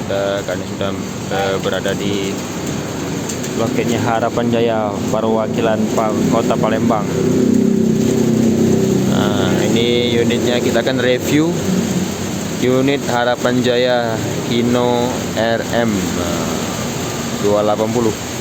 kita kan sudah berada di loketnya Harapan Jaya, perwakilan Kota Palembang. Nah, ini unitnya kita akan review unit Harapan Jaya Hino RM 280.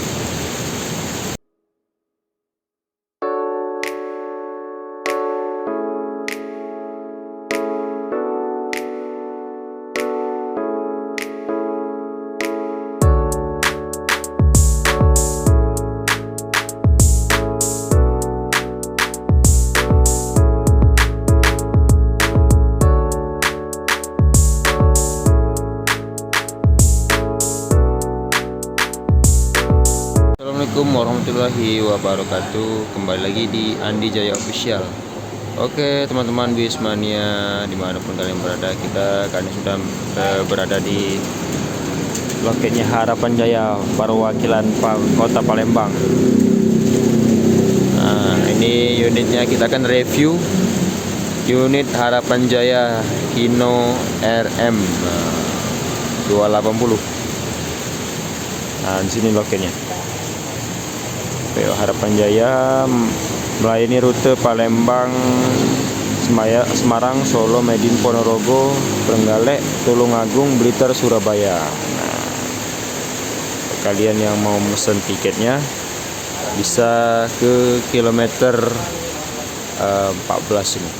Assalamualaikum warahmatullahi wabarakatuh. Kembali lagi di Andi Jaya Official. Oke teman-teman Wismania, dimanapun kalian berada, kita kan sudah berada di loketnya Harapan Jaya, perwakilan Kota Palembang. Nah, ini unitnya kita akan review unit Harapan Jaya Hino RM 280. Nah, di sini loketnya. PO Harapan Jaya melayani rute Palembang, Semarang, Solo, Medan, Ponorogo, Trenggalek, Tulungagung, Blitar, Surabaya. Nah, kalian yang mau mesen tiketnya bisa ke kilometer 14 ini.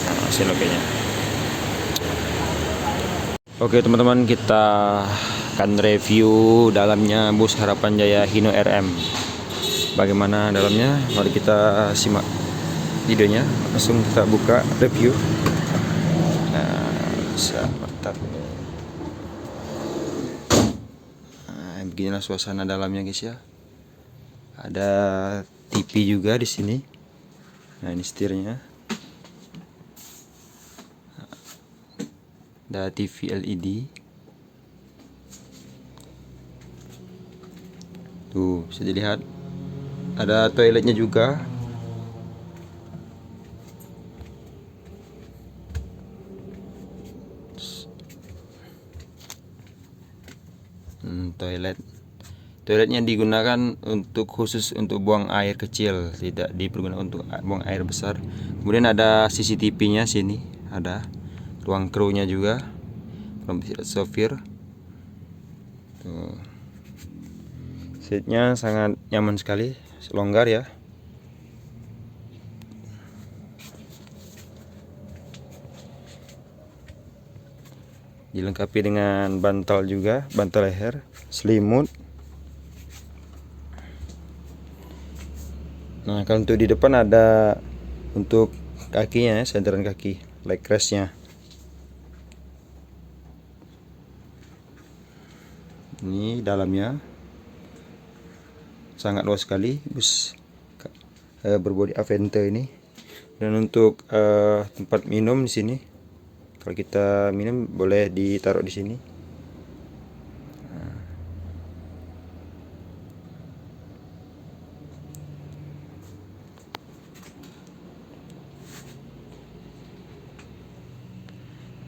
Nah, sini loketnya. Oke teman-teman, kita akan review dalamnya bus Harapan Jaya Hino RM. Bagaimana dalamnya? Mari kita simak videonya. Langsung kita buka review. Nah, bisa mantap. Nah, beginilah suasana dalamnya guys ya. Ada TV juga di sini. Nah, ini setirnya. Ada TV LED. Tuh, bisa dilihat. Ada toiletnya juga. Toiletnya digunakan untuk khusus untuk buang air kecil, tidak dipergunakan untuk buang air besar. Kemudian ada CCTV-nya sini, ada ruang krunya juga, sopir. Tuh. Seatnya sangat nyaman sekali, longgar ya. Dilengkapi dengan bantal juga, bantal leher, selimut. Nah, kalau untuk di depan ada untuk kakinya, sandaran kaki, leg restnya. Ini dalamnya sangat luas sekali bus berbodi Avente ini. Dan untuk tempat minum di sini, kalau kita minum boleh ditaruh di sini.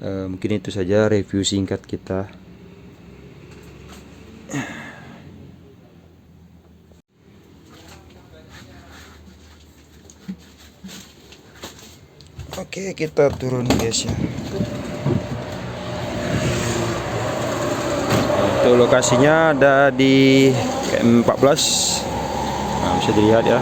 Mungkin itu saja review singkat kita. Oke, kita turun guys ya. Untuk lokasinya ada di KM 14. Nah, bisa dilihat ya.